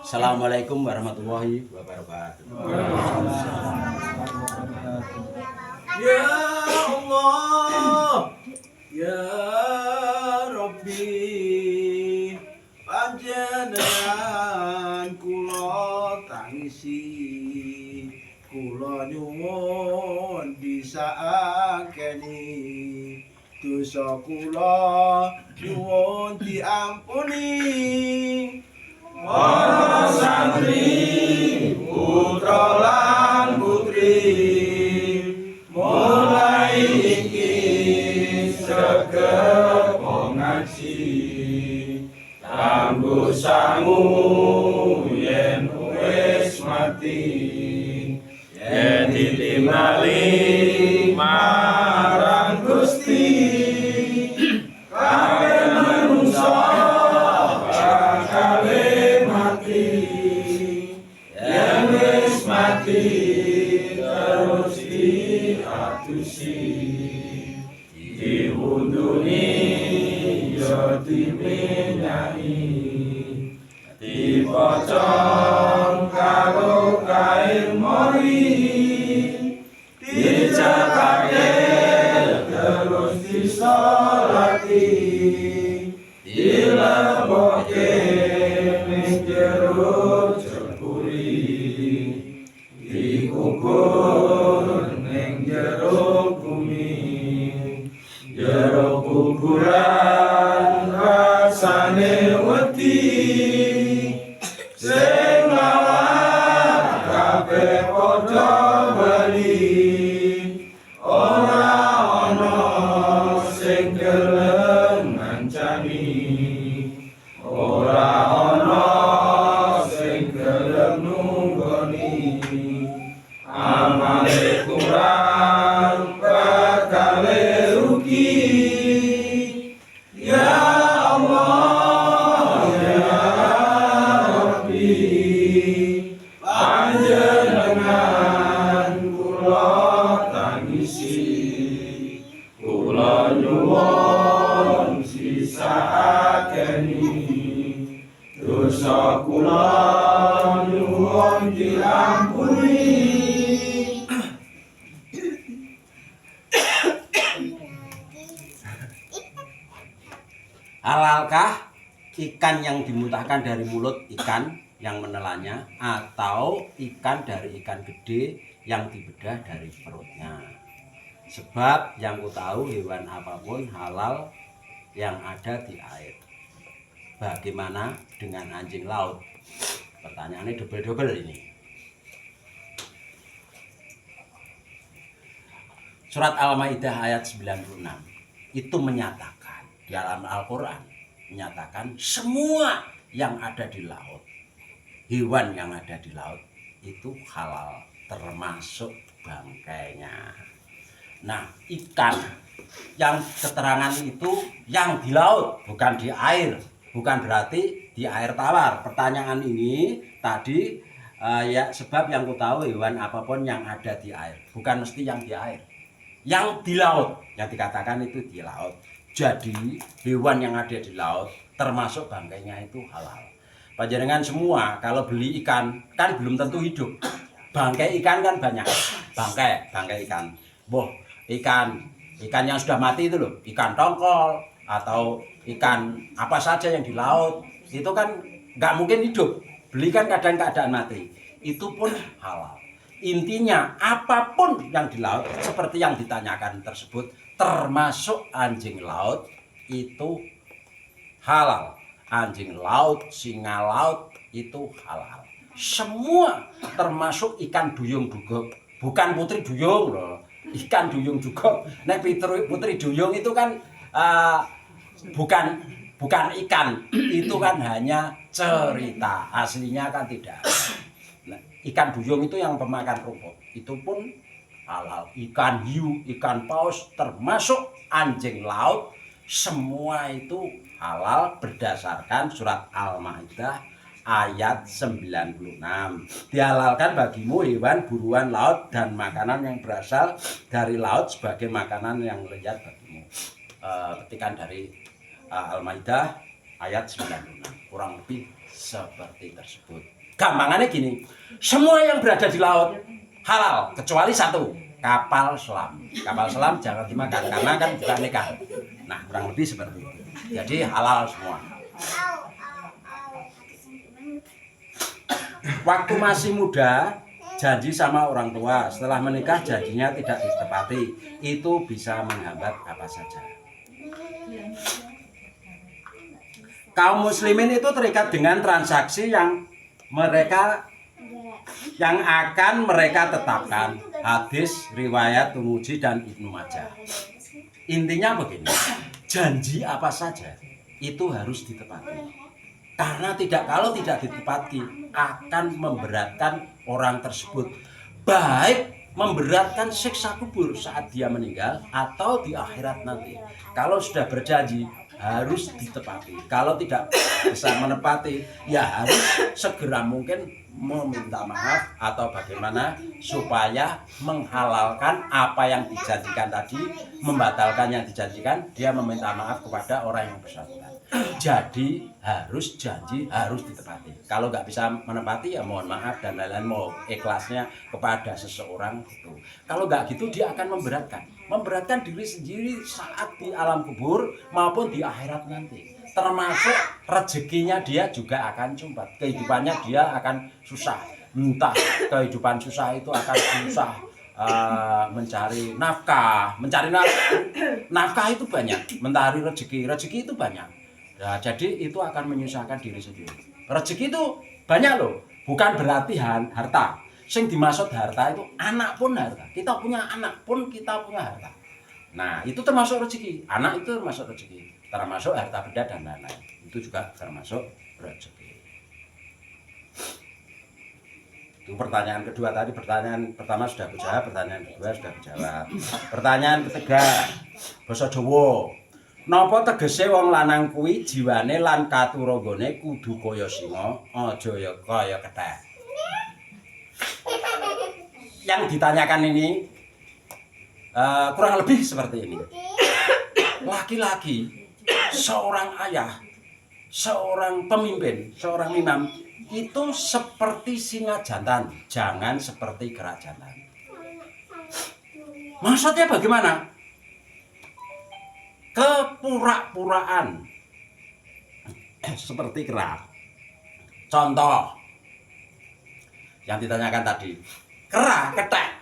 Assalamualaikum warahmatullahi wabarakatuh. Ya Allah, ya Rabbi, panjenengan kula tangisi, kula nyuwun disakeni, dosa kula nyuwun diampuni. Para santri, putra lan putri, mulai iki sregep ngaji, kanggo sangu yen wis mati, yen ditingali marang Gusti, kabeh manungsa mati terus diatusi, diunduni ya diminyai, dipocong karo kain mori, dicakake terus disolati, dilebokke ning jero dikubur ning jero bumi, jero kuburan rasane wedi, sing lawan kabeh padha bali, ora ana sing gelem ngancani, ora ana sing gelem nunggoni. Amale kurang bakal rugi. Ya Allah, ya Rabbi, panjenengan kula tangisi, kula nyuwun sisakeni, dosa kula nyuwun diampuni. Halalkah ikan yang dimuntahkan dari mulut ikan yang menelannya, atau ikan dari ikan gede yang dibedah dari perutnya? Sebab yang ku tahu hewan apapun halal yang ada di air. Bagaimana dengan anjing laut? Pertanyaannya double-double ini. Surat Al-Maidah ayat 96 itu menyatakan, dalam Al-Quran menyatakan semua yang ada di laut, hewan yang ada di laut itu halal, termasuk bangkainya. Nah, ikan yang keterangan itu yang di laut, bukan di air, bukan berarti di air tawar. Pertanyaan ini tadi ya, sebab yang ku tahu hewan apapun yang ada di air, bukan mesti yang di air, yang di laut, yang dikatakan itu di laut. Jadi hewan yang ada di laut termasuk bangkainya itu halal. Panjenengan semua kalau beli ikan kan belum tentu hidup. Bangkai ikan kan banyak. Bangkai ikan. Boh, ikan yang sudah mati itu loh, ikan tongkol atau ikan apa saja yang di laut itu kan nggak mungkin hidup. Beli kan kadang keadaan mati. Itu pun halal. Intinya apapun yang di laut seperti yang ditanyakan tersebut, termasuk anjing laut itu halal. Anjing laut, singa laut itu halal. Semua termasuk ikan duyung juga, bukan putri duyung loh. Ikan duyung juga. Nek putri duyung itu kan bukan ikan, itu kan hanya cerita. Aslinya kan tidak. Nah, ikan duyung itu yang pemakan rumput, itu pun halal. Ikan hiu, ikan paus, termasuk anjing laut, semua itu halal berdasarkan surat Al-Maidah ayat 96. Dihalalkan bagimu hewan buruan laut dan makanan yang berasal dari laut sebagai makanan yang lezat bagimu. Petikan dari Al-Maidah ayat 96. Kurang lebih seperti tersebut. Gampangannya gini, semua yang berada di laut halal kecuali satu, kapal selam. Kapal selam jangan dimakan karena kan bukan ikan. Nah, kurang lebih seperti itu. Jadi halal semua. Waktu masih muda janji sama orang tua, setelah menikah janjinya tidak ditepati, itu bisa menghambat apa saja. Kaum muslimin itu terikat dengan transaksi yang akan mereka tetapkan. Hadis riwayat Tirmidzi dan Ibnu Majah. Intinya begini, janji apa saja itu harus ditepati. Karena kalau tidak ditepati akan memberatkan orang tersebut, baik memberatkan siksa kubur saat dia meninggal atau di akhirat nanti. Kalau sudah berjanji harus ditepati. Kalau tidak bisa menepati, ya harus segera mungkin meminta maaf atau bagaimana supaya menghalalkan apa yang dijanjikan tadi, membatalkan yang dijanjikan, dia meminta maaf kepada orang yang bersangkutan. Jadi janji harus ditepati. Kalau nggak bisa menepati ya mohon maaf dan lain-lain, mau ikhlasnya kepada seseorang itu. Kalau nggak gitu dia akan memberatkan diri sendiri saat di alam kubur maupun di akhirat nanti. Termasuk rezekinya dia juga akan sumbat. Kehidupannya dia akan susah. Entah kehidupan susah itu akan susah mencari nafkah. Nafkah itu banyak. Mencari rezeki itu banyak. Nah, jadi itu akan menyusahkan diri sendiri. Rezeki itu banyak loh, bukan berarti harta. Sing dimaksud harta itu anak pun harta. Kita punya anak pun kita punya harta. Nah, itu termasuk rezeki. Anak itu termasuk rezeki. Termasuk harta benda dan lain-lain. Itu juga termasuk rezeki. Itu pertanyaan kedua tadi. Pertanyaan pertama sudah aku jawab, pertanyaan kedua sudah aku jawab. Pertanyaan ketiga, basa Jawa. Napa tegese wong lanang kuwi jiwane lan katuranggane kudu kaya singa, aja ya kaya kethek. Yang ditanyakan ini kurang lebih seperti ini. Laki-laki, seorang ayah, seorang pemimpin, seorang imam itu seperti singa jantan, jangan seperti kera jantan. Maksudnya bagaimana? Kepura-puraan seperti kera. Contoh yang ditanyakan tadi, kera, kethek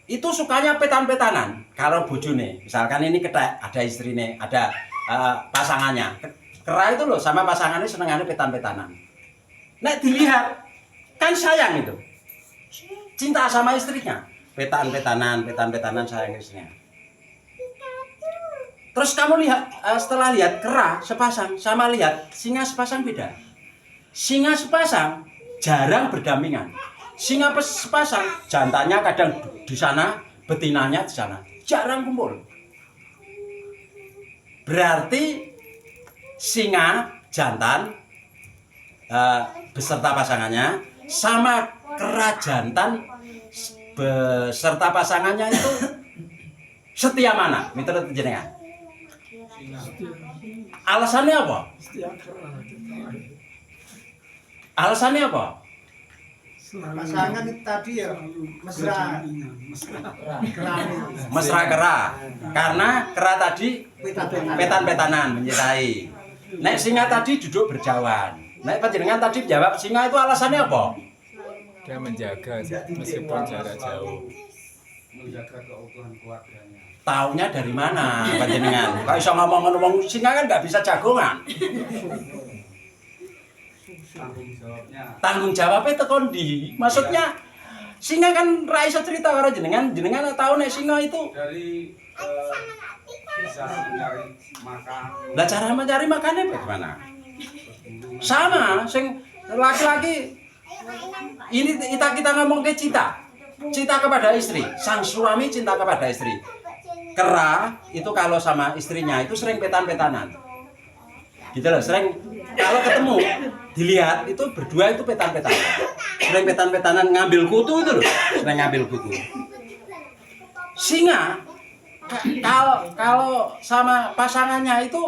itu sukanya petan-petanan. Kalau bojone, misalkan ini kethek, ada istrine, ada pasangannya. Kera itu loh sama pasangannya senengannya petan-petanan. Nek dilihat kan sayang itu, cinta sama istrinya, petan-petanan sayang istrinya. Terus kamu lihat, setelah lihat kera sepasang sama lihat singa sepasang beda. Singa sepasang jarang berdampingan. Singa sepasang jantannya kadang di sana, betinanya di sana, jarang kumpul. Berarti singa jantan beserta pasangannya sama kera jantan beserta pasangannya itu setia mana? Miturut jenengan. Alasannya apa? Alasannya apa? Pasangan tadi ya mesra kera. Karena kera tadi petan-petanan mencintai. Nek singa tadi duduk berjauhan. Nek panjenengan tadi jawab singa itu alasannya apa? Dia menjaga meskipun jarak jauh. menjaga keutuhan keluarganya. Taunya dari mana panjenengan? Kok iso ngomong singa kan nggak bisa jagongan. Tanggung jawabnya tekon ndi? Maksudnya singa kan ra iso cerita karo jenengan tahu nek singa itu Dari bisa mencari makan. lah cara mencari makannya bagaimana? Sama, sing laki-laki ini kita ngomong ke cinta kepada istri, sang suami cinta kepada istri. Kera itu kalau sama istrinya itu sering petan-petanan, gitu loh. Sering kalau ketemu dilihat itu berdua itu petan-petanan, sering petan-petanan ngambil kutu itu loh, sering ngambil kutu. Singa kalau sama pasangannya itu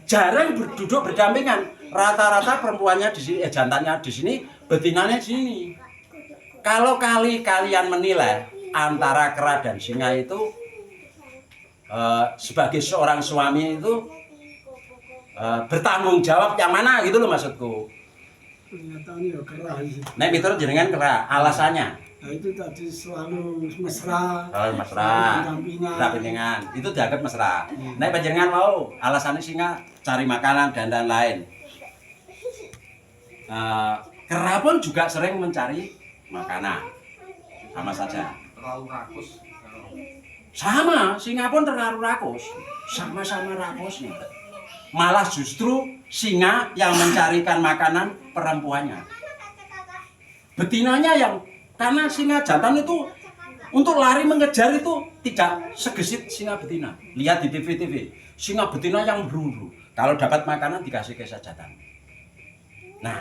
jarang duduk berdampingan. Rata-rata perempuannya di sini, jantannya di sini, betinanya di sini. Kalau kalian menilai antara kera dan singa itu sebagai seorang suami itu bertanggung jawab yang mana gitu loh maksudku. Kenyataannya ya kera sih. Nah, miturut jenengan kera, alasannya? Nah itu tadi selalu mesra. Selalu mesra, pendampingan, itu dianggap mesra. Nah, panjenengan mau alasannya singa cari makanan dan lain-lain. Kera pun juga sering mencari makanan, sama saja. Terlalu rakus. Sama, singa pun terlalu rakus, sama-sama rakusnya. Malah justru singa yang mencarikan makanan perempuannya. Betinanya yang, karena singa jantan itu untuk lari mengejar itu tidak segesit singa betina. Lihat di TV-TV, singa betina yang berburu. Kalau dapat makanan dikasih ke jantan. Nah,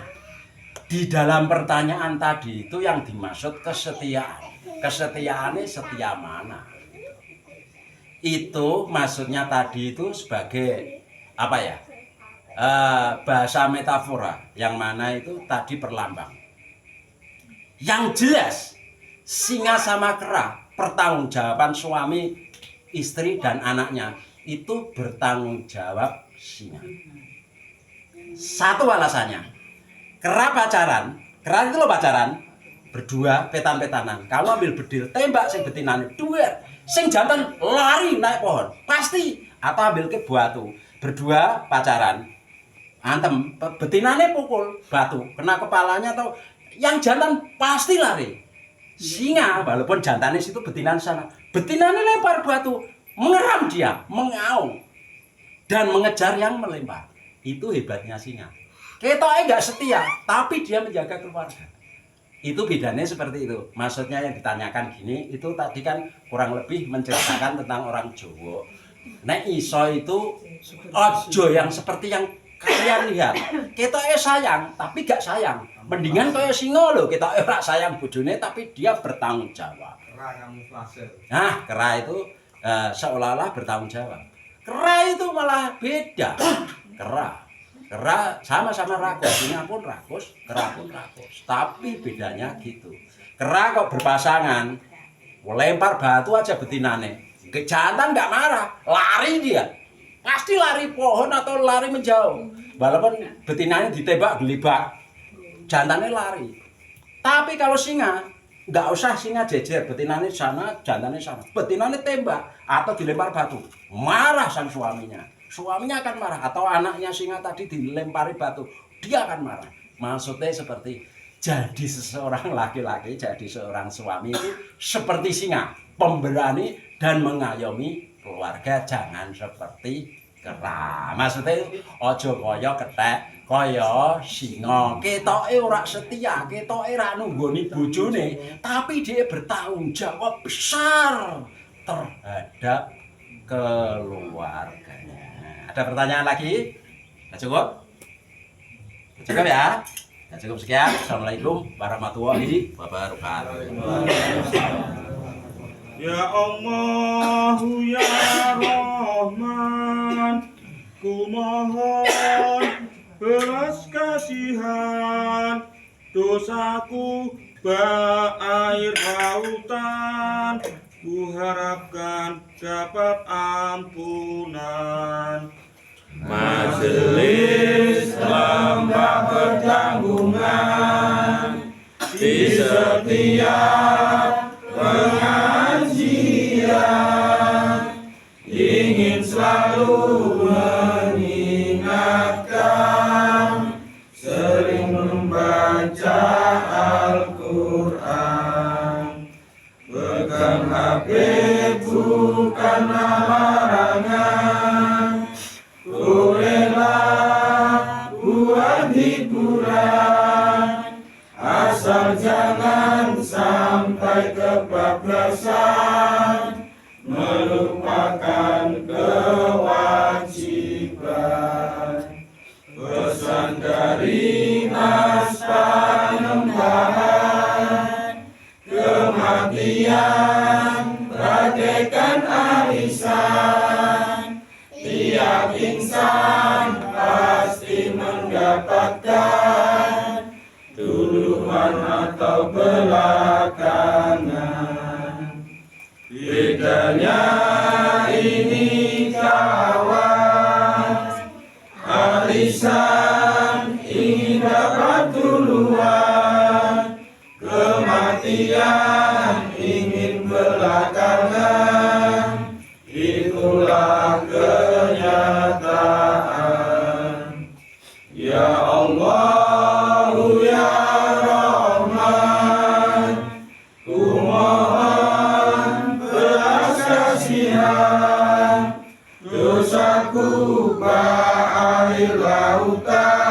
di dalam pertanyaan tadi itu yang dimaksud kesetiaan. Kesetiaannya setia mana? Itu maksudnya tadi itu sebagai apa ya? Bahasa metafora yang mana itu tadi perlambang. Yang jelas singa sama kera pertanggungjawaban suami, istri dan anaknya itu bertanggung jawab singa. Satu alasannya, kera pacaran, kera itu lo pacaran berdua petan-petanan. Kamu ambil bedil tembak sing betinane duet, sing jantan lari naik pohon pasti, atau ambil ke batu berdua pacaran. Antem, betinane pukul batu, kena kepalanya atau yang jantan pasti lari. Singa, walaupun jantannya situ betinan sana, betinane lempar batu, mengeram dia, mengaung dan mengejar yang melempar. Itu hebatnya singa. Ketoknya nggak setia, tapi dia menjaga keluarga. Itu bedanya seperti itu. Maksudnya yang ditanyakan gini, itu tadi kan kurang lebih menceritakan tentang orang Jawa. Nek iso itu ojo yang seperti yang kalian lihat, ketoknya sayang tapi gak sayang. Mendingan kaya singa lho, ketoknya ora sayang bojone tapi dia bertanggung jawab. Kera kamuflase. Nah, kera itu seolah-olah bertanggung jawab. Kera itu malah beda. Kera sama-sama rakus, singa pun rakus, kera pun rakus. Tapi bedanya gitu. Kera kok berpasangan, lempar batu aja betinane. Jantan nggak marah, lari dia. Pasti lari pohon atau lari menjauh. Walaupun betinanya ditembak gelibak, jantannya lari. Tapi kalau singa, nggak usah singa jejer, betinanya sana, jantannya sana. Betinanya tembak atau dilempar batu, marah sang suaminya. Suaminya akan marah, atau anaknya singa tadi dilempari batu, dia akan marah. Maksudnya seperti jadi seseorang laki-laki, jadi seorang suami itu seperti singa, pemberani dan mengayomi keluarga, jangan seperti kera. Maksudnya ojo kaya kethek, kaya singa. Ketoke ora setia, ketoke ora nunggoni bojone, tapi dia bertanggung jawab besar terhadap keluarganya. Ada pertanyaan lagi? Nggak cukup? Nggak cukup ya? Nggak cukup sekian. Assalamualaikum warahmatullahi wabarakatuh. Ya Allah, ya Rahman, ku mohon belas kasihan, dosaku berair lautan, ku harapkan dapat ampunan. Majelis lembah pertanggungan di setiap pengajian ingin selalu mengingatkan, sering membaca Al-Quran. Pegang HP bukanlah larangan, bolehlah dapatkan duluan atau belakangan. Bedanya ini kawan, arisan ingin dapat duluan, kematian ingin belakangan. Itulah kenyataan. Ya Allah, ya Rahman, ku mohon belas kasihan, dosaku bah air lautan.